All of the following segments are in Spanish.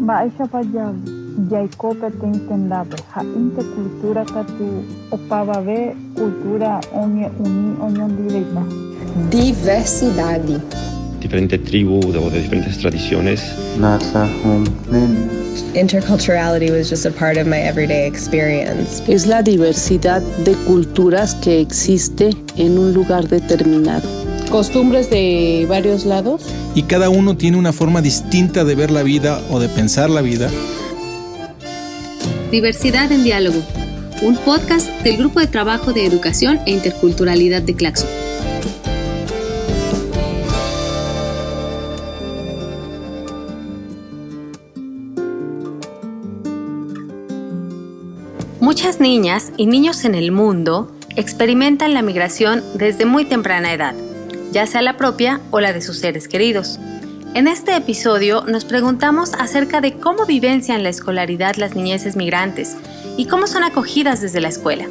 Maisha Payal, Jacob Tenkendabe, ha intercultura Katu, Opavabe, cultura Onion Directa. Diversidade. Diferentes tribus o de diferentes tradiciones. Interculturality was just a part of my everyday experience. Es la diversidad de culturas que existe en un lugar determinado. Costumbres de varios lados. Y cada uno tiene una forma distinta de ver la vida o de pensar la vida. Diversidad en Diálogo, un podcast del Grupo de Trabajo de Educación e Interculturalidad de Claxo. Muchas niñas y niños en el mundo experimentan la migración desde muy temprana edad, ya sea la propia o la de sus seres queridos. En este episodio nos preguntamos acerca de cómo vivencian la escolaridad las niñeces migrantes y cómo son acogidas desde la escuela.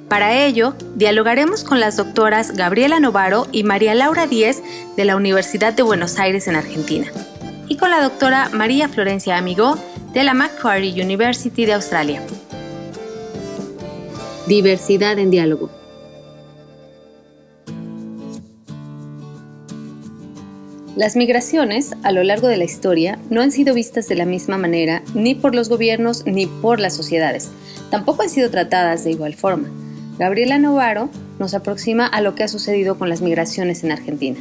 Para ello, dialogaremos con las doctoras Gabriela Novaro y María Laura Díez de la Universidad de Buenos Aires en Argentina, y con la doctora María Florencia Amigó de la Macquarie University de Australia. Diversidad en Diálogo. Las migraciones, a lo largo de la historia, no han sido vistas de la misma manera ni por los gobiernos ni por las sociedades. Tampoco han sido tratadas de igual forma. Gabriela Novaro nos aproxima a lo que ha sucedido con las migraciones en Argentina.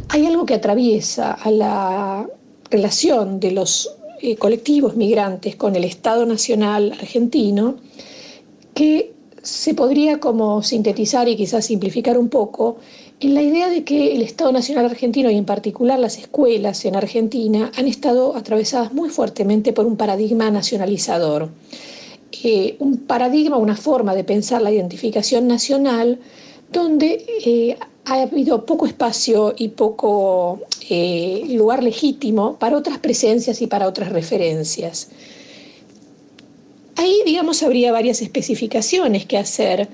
Hay algo que atraviesa a la relación de los colectivos migrantes con el Estado Nacional argentino que se podría como sintetizar y quizás simplificar un poco en la idea de que el Estado Nacional argentino y en particular las escuelas en Argentina han estado atravesadas muy fuertemente por un paradigma nacionalizador. Un paradigma, una forma de pensar la identificación nacional donde ha habido poco espacio y poco lugar legítimo para otras presencias y para otras referencias. Ahí, digamos, habría varias especificaciones que hacer,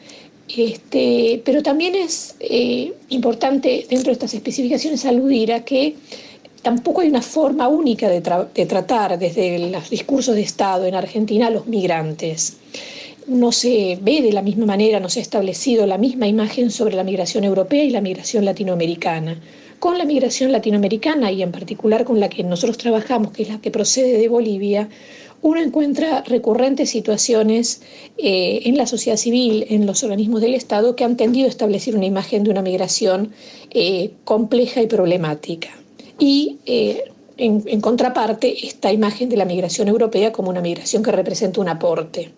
pero también es importante dentro de estas especificaciones aludir a que tampoco hay una forma única de tratar desde los discursos de Estado en Argentina a los migrantes. No se ve de la misma manera, no se ha establecido la misma imagen sobre la migración europea y la migración latinoamericana. Con la migración latinoamericana y en particular con la que nosotros trabajamos, que es la que procede de Bolivia, uno encuentra recurrentes situaciones en la sociedad civil, en los organismos del Estado, que han tendido a establecer una imagen de una migración compleja y problemática. Y en contraparte, esta imagen de la migración europea como una migración que representa un aporte.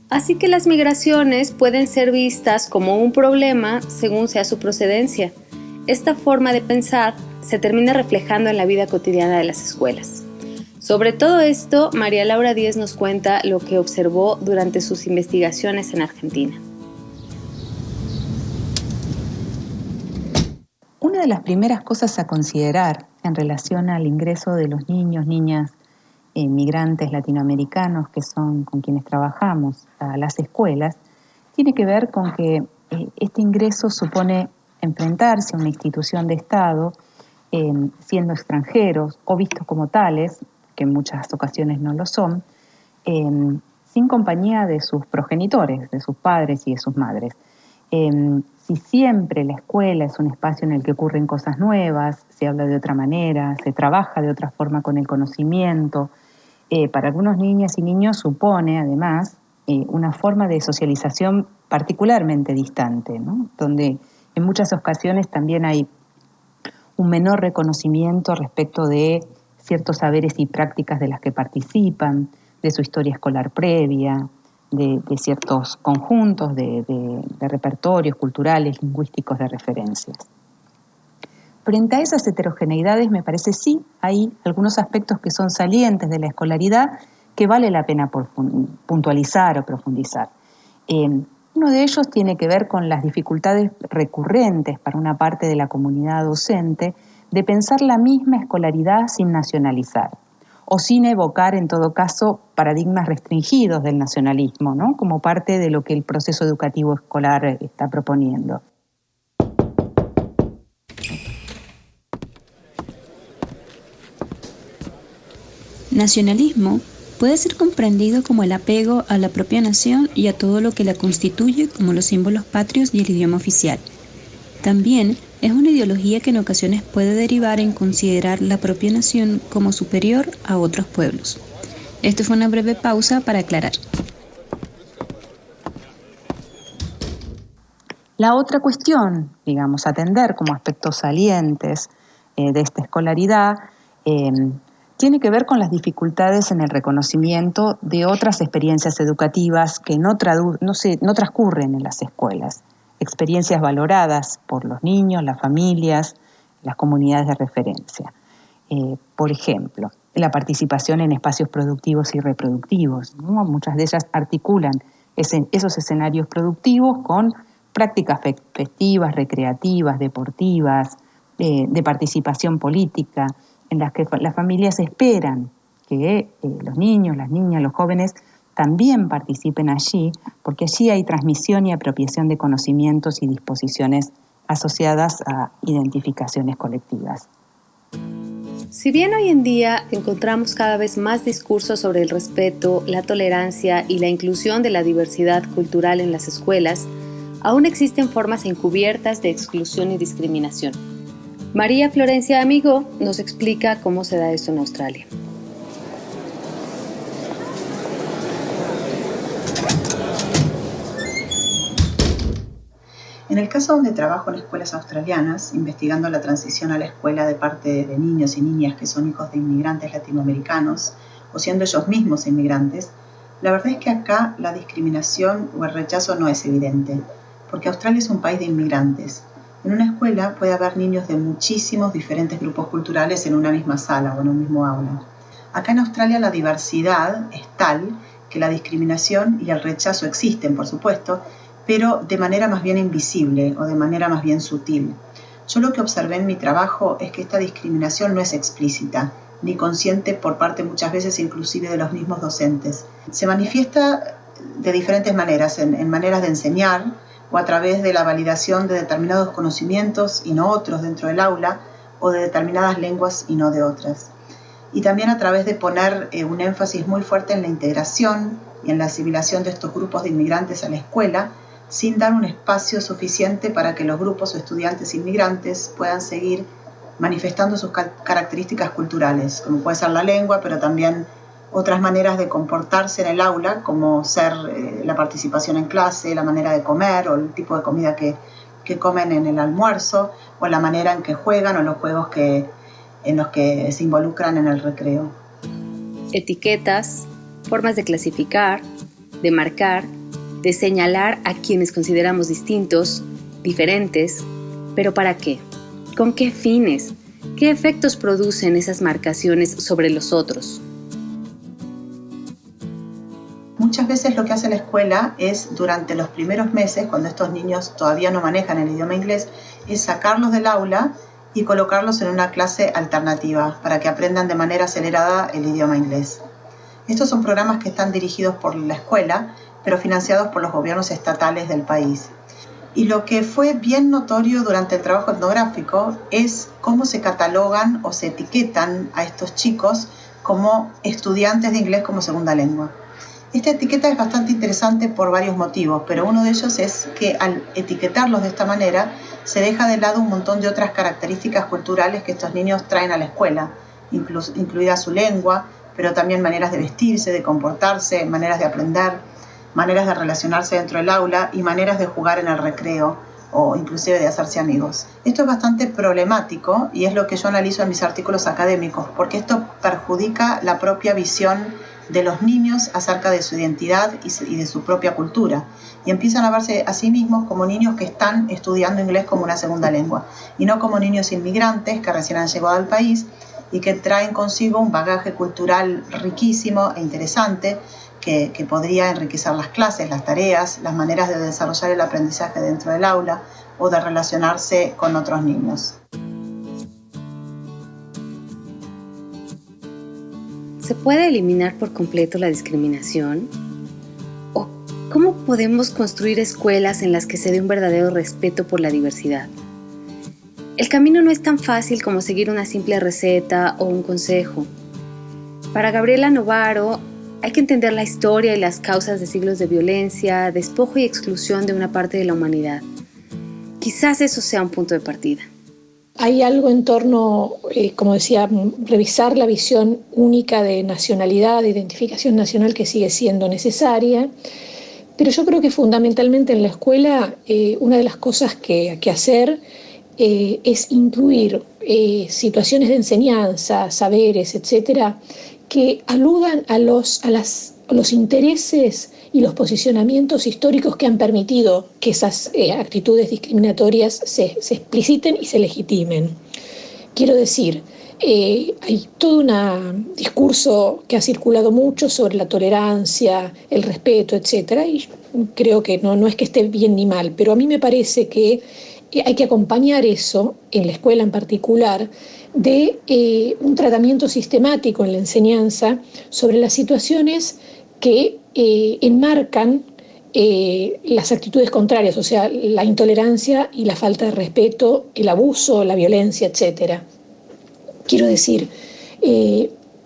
Así que las migraciones pueden ser vistas como un problema según sea su procedencia. Esta forma de pensar se termina reflejando en la vida cotidiana de las escuelas. Sobre todo esto, María Laura Díez nos cuenta lo que observó durante sus investigaciones en Argentina. Una de las primeras cosas a considerar en relación al ingreso de los niños, niñas, migrantes latinoamericanos que son con quienes trabajamos a las escuelas, tiene que ver con que este ingreso supone enfrentarse a una institución de Estado siendo extranjeros o vistos como tales, que en muchas ocasiones no lo son, sin compañía de sus progenitores, de sus padres y de sus madres. Si siempre la escuela es un espacio en el que ocurren cosas nuevas, se habla de otra manera, se trabaja de otra forma con el conocimiento, para algunos niñas y niños supone, además, una forma de socialización particularmente distante, ¿no? Donde en muchas ocasiones también hay un menor reconocimiento respecto de ciertos saberes y prácticas de las que participan, de su historia escolar previa, de ciertos conjuntos de repertorios culturales, lingüísticos de referencias. Frente a esas heterogeneidades, me parece sí hay algunos aspectos que son salientes de la escolaridad que vale la pena puntualizar o profundizar. Uno de ellos tiene que ver con las dificultades recurrentes para una parte de la comunidad docente de pensar la misma escolaridad sin nacionalizar o sin evocar, en todo caso, paradigmas restringidos del nacionalismo, ¿no? Como parte de lo que el proceso educativo escolar está proponiendo. Nacionalismo puede ser comprendido como el apego a la propia nación y a todo lo que la constituye, como los símbolos patrios y el idioma oficial. También es una ideología que en ocasiones puede derivar en considerar la propia nación como superior a otros pueblos. Esto fue una breve pausa para aclarar. La otra cuestión, digamos, atender como aspectos salientes de esta escolaridad, tiene que ver con las dificultades en el reconocimiento de otras experiencias educativas que no transcurren en las escuelas, experiencias valoradas por los niños, las familias, las comunidades de referencia. Por ejemplo, la participación en espacios productivos y reproductivos, ¿no? Muchas de ellas articulan esos escenarios productivos con prácticas festivas, recreativas, deportivas, de participación política, en las que las familias esperan que los niños, las niñas, los jóvenes también participen allí, porque allí hay transmisión y apropiación de conocimientos y disposiciones asociadas a identificaciones colectivas. Si bien hoy en día encontramos cada vez más discursos sobre el respeto, la tolerancia y la inclusión de la diversidad cultural en las escuelas, aún existen formas encubiertas de exclusión y discriminación. María Florencia Amigó nos explica cómo se da esto en Australia. En el caso donde trabajo en escuelas australianas, investigando la transición a la escuela de parte de niños y niñas que son hijos de inmigrantes latinoamericanos o siendo ellos mismos inmigrantes, la verdad es que acá la discriminación o el rechazo no es evidente, porque Australia es un país de inmigrantes. En una escuela puede haber niños de muchísimos diferentes grupos culturales en una misma sala o en un mismo aula. Acá en Australia la diversidad es tal que la discriminación y el rechazo existen, por supuesto, pero de manera más bien invisible o de manera más bien sutil. Yo lo que observé en mi trabajo es que esta discriminación no es explícita, ni consciente por parte muchas veces inclusive de los mismos docentes. Se manifiesta de diferentes maneras, en maneras de enseñar, o a través de la validación de determinados conocimientos y no otros dentro del aula, o de determinadas lenguas y no de otras. Y también a través de poner un énfasis muy fuerte en la integración y en la asimilación de estos grupos de inmigrantes a la escuela, sin dar un espacio suficiente para que los grupos o estudiantes inmigrantes puedan seguir manifestando sus características culturales, como puede ser la lengua, pero también otras maneras de comportarse en el aula, como ser la participación en clase, la manera de comer o el tipo de comida que comen en el almuerzo, o la manera en que juegan o los juegos en los que se involucran en el recreo. Etiquetas, formas de clasificar, de marcar, de señalar a quienes consideramos distintos, diferentes, ¿pero para qué? ¿Con qué fines? ¿Qué efectos producen esas marcaciones sobre los otros? Muchas veces lo que hace la escuela es, durante los primeros meses, cuando estos niños todavía no manejan el idioma inglés, es sacarlos del aula y colocarlos en una clase alternativa para que aprendan de manera acelerada el idioma inglés. Estos son programas que están dirigidos por la escuela, pero financiados por los gobiernos estatales del país. Y lo que fue bien notorio durante el trabajo etnográfico es cómo se catalogan o se etiquetan a estos chicos como estudiantes de inglés como segunda lengua. Esta etiqueta es bastante interesante por varios motivos, pero uno de ellos es que al etiquetarlos de esta manera se deja de lado un montón de otras características culturales que estos niños traen a la escuela, incluida su lengua, pero también maneras de vestirse, de comportarse, maneras de aprender, maneras de relacionarse dentro del aula y maneras de jugar en el recreo o inclusive de hacerse amigos. Esto es bastante problemático y es lo que yo analizo en mis artículos académicos, porque esto perjudica la propia visión de los niños acerca de su identidad y de su propia cultura, y empiezan a verse a sí mismos como niños que están estudiando inglés como una segunda lengua y no como niños inmigrantes que recién han llegado al país y que traen consigo un bagaje cultural riquísimo e interesante que podría enriquecer las clases, las tareas, las maneras de desarrollar el aprendizaje dentro del aula o de relacionarse con otros niños. ¿Se puede eliminar por completo la discriminación? ¿O cómo podemos construir escuelas en las que se dé un verdadero respeto por la diversidad? El camino no es tan fácil como seguir una simple receta o un consejo. Para Gabriela Novaro, hay que entender la historia y las causas de siglos de violencia, despojo y exclusión de una parte de la humanidad. Quizás eso sea un punto de partida. Hay algo en torno, como decía, revisar la visión única de nacionalidad, de identificación nacional que sigue siendo necesaria, pero yo creo que fundamentalmente en la escuela una de las cosas que hacer es incluir situaciones de enseñanza, saberes, etcétera, que aludan a los intereses y los posicionamientos históricos que han permitido que esas actitudes discriminatorias se expliciten y se legitimen. Quiero decir, hay todo un discurso que ha circulado mucho sobre la tolerancia, el respeto, etcétera, y creo que no es que esté bien ni mal, pero a mí me parece que hay que acompañar eso, en la escuela en particular, de un tratamiento sistemático en la enseñanza sobre las situaciones que enmarcan las actitudes contrarias, o sea, la intolerancia y la falta de respeto, el abuso, la violencia, etc. Quiero decir,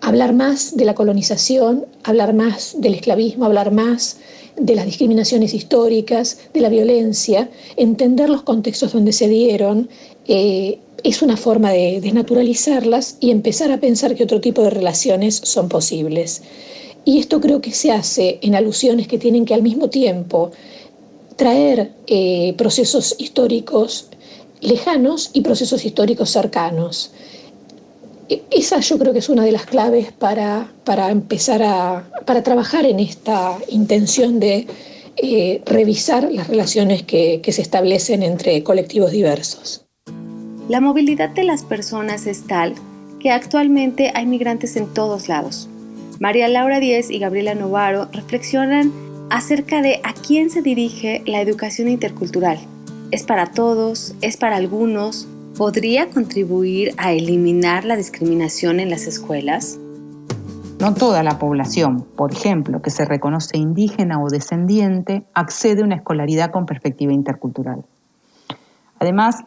hablar más de la colonización, hablar más del esclavismo, hablar más de las discriminaciones históricas, de la violencia, entender los contextos donde se dieron, es una forma de desnaturalizarlas y empezar a pensar que otro tipo de relaciones son posibles. Y esto creo que se hace en alusiones que tienen que al mismo tiempo traer procesos históricos lejanos y procesos históricos cercanos. Esa yo creo que es una de las claves para empezar para trabajar en esta intención de revisar las relaciones que se establecen entre colectivos diversos. La movilidad de las personas es tal que actualmente hay migrantes en todos lados. María Laura Díez y Gabriela Novaro reflexionan acerca de a quién se dirige la educación intercultural. ¿Es para todos? ¿Es para algunos? ¿Podría contribuir a eliminar la discriminación en las escuelas? No toda la población, por ejemplo, que se reconoce indígena o descendiente, accede a una escolaridad con perspectiva intercultural. Además,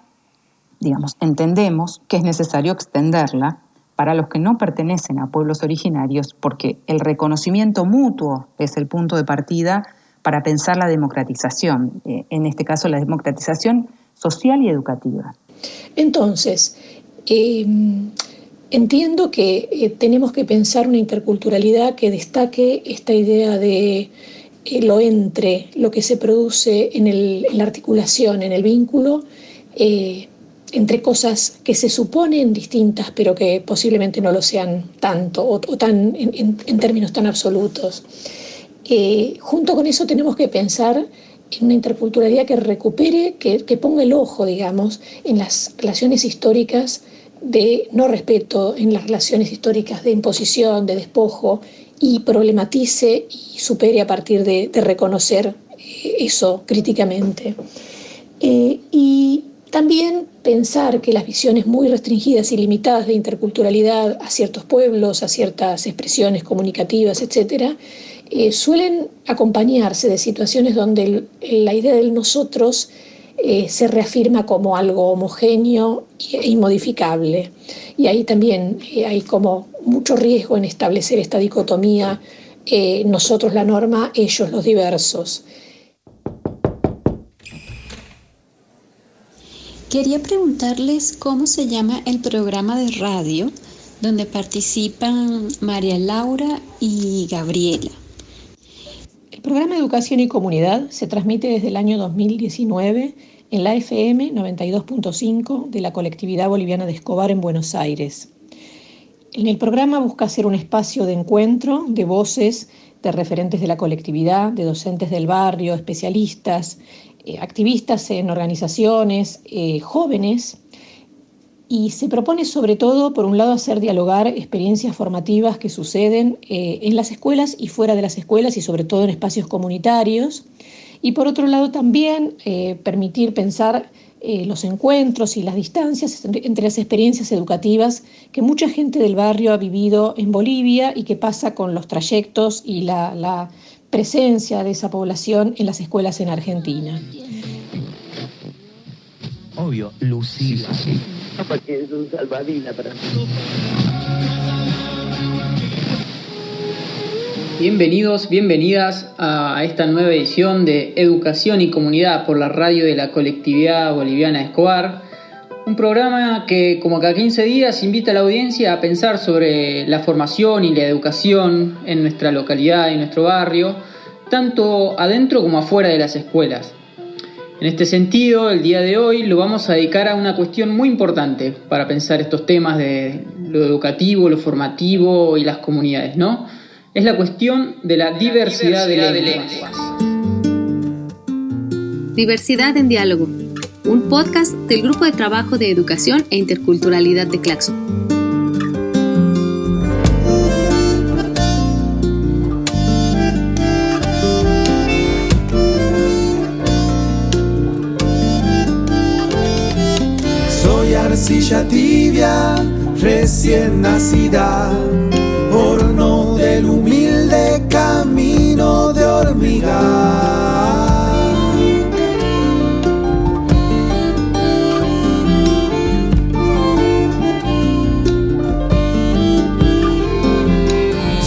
entendemos que es necesario extenderla para los que no pertenecen a pueblos originarios, porque el reconocimiento mutuo es el punto de partida para pensar la democratización, en este caso la democratización social y educativa. Entonces, entiendo que tenemos que pensar una interculturalidad que destaque esta idea de lo que se produce en la articulación, en el vínculo, entre cosas que se suponen distintas, pero que posiblemente no lo sean tanto, o tan en términos tan absolutos. Junto con eso tenemos que pensar en una interculturalidad que recupere, que ponga el ojo, en las relaciones históricas de no respeto, en las relaciones históricas de imposición, de despojo, y problematice y supere a partir de reconocer eso críticamente. Y también pensar que las visiones muy restringidas y limitadas de interculturalidad a ciertos pueblos, a ciertas expresiones comunicativas, etcétera, suelen acompañarse de situaciones donde la idea del nosotros se reafirma como algo homogéneo e inmodificable. Y ahí también hay como mucho riesgo en establecer esta dicotomía, nosotros la norma, ellos los diversos. Quería preguntarles cómo se llama el programa de radio donde participan María Laura y Gabriela. El programa Educación y Comunidad se transmite desde el año 2019 en la FM 92.5 de la colectividad boliviana de Escobar en Buenos Aires. En el programa busca ser un espacio de encuentro de voces de referentes de la colectividad, de docentes del barrio, especialistas, activistas en organizaciones, jóvenes, y se propone sobre todo, por un lado, hacer dialogar experiencias formativas que suceden en las escuelas y fuera de las escuelas y sobre todo en espacios comunitarios, y por otro lado también permitir pensar los encuentros y las distancias entre las experiencias educativas que mucha gente del barrio ha vivido en Bolivia y que pasa con los trayectos y la presencia de esa población en las escuelas en Argentina. Obvio, Lucila. Porque es un salvavidas para mí. Bienvenidos, bienvenidas a esta nueva edición de Educación y Comunidad por la radio de la colectividad boliviana Escobar. Un programa que, como cada 15 días, invita a la audiencia a pensar sobre la formación y la educación en nuestra localidad y nuestro barrio, tanto adentro como afuera de las escuelas. En este sentido, el día de hoy lo vamos a dedicar a una cuestión muy importante para pensar estos temas de lo educativo, lo formativo y las comunidades, ¿no? Es la cuestión de la diversidad de lenguas. Diversidad en Diálogo, un podcast del Grupo de Trabajo de Educación e Interculturalidad de Claxo. Soy arcilla tibia, recién nacida, horno del humilde camino de hormiga.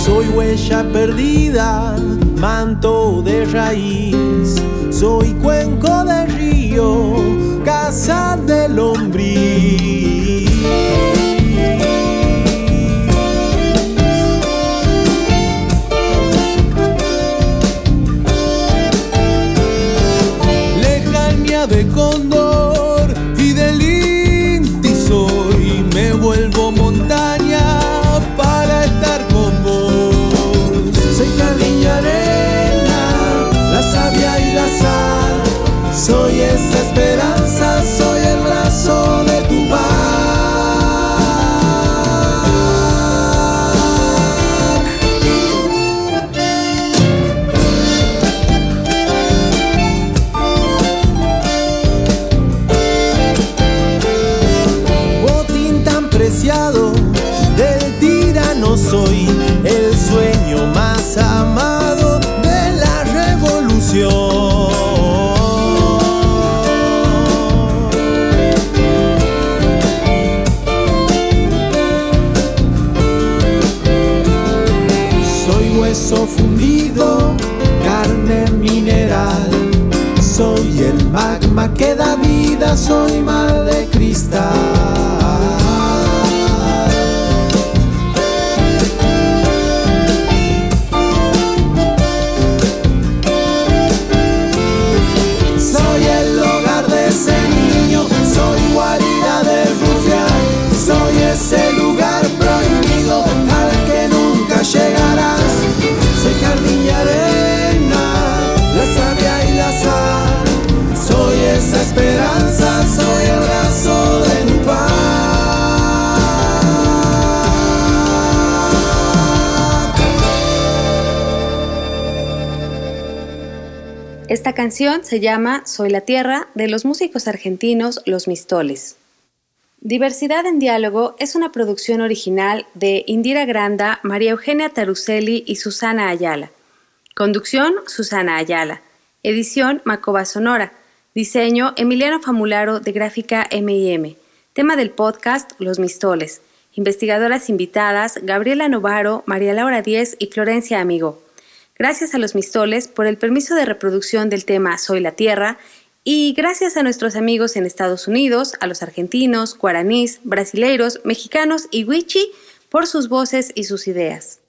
Soy huella perdida, manto de raíz, soy cuenco de río, casa de lombriz. Lejanía de cóndor y del inti soy, me vuelvo montaña para estar con vos. Soy jardín y arena, la savia y la sal, soy esa esperanza, soy el brazo de tu paz. Botín tan preciado del tirano soy, el sueño más amado de la revolución. Hueso fundido, carne mineral, soy el magma que da vida, soy mar de cristal. Soy el hogar de ese niño, soy guarida de rufián, soy ese lugar prohibido al que nunca llegarás. Soy jardín y arena, la savia y la sal, soy esa esperanza, soy el brazo de tu paz. Esta canción se llama Soy la Tierra, de los músicos argentinos Los Mistoles. Diversidad en Diálogo es una producción original de Indira Granda, María Eugenia Taruselli y Susana Ayala. Conducción, Susana Ayala. Edición, Macoba Sonora. Diseño, Emiliano Famularo de Gráfica M&M. Tema del podcast, Los Mistoles. Investigadoras invitadas, Gabriela Novaro, María Laura Díez y Florencia Amigo. Gracias a Los Mistoles por el permiso de reproducción del tema Soy la Tierra. Y gracias a nuestros amigos en Estados Unidos, a los argentinos, guaraníes, brasileiros, mexicanos y wichí por sus voces y sus ideas.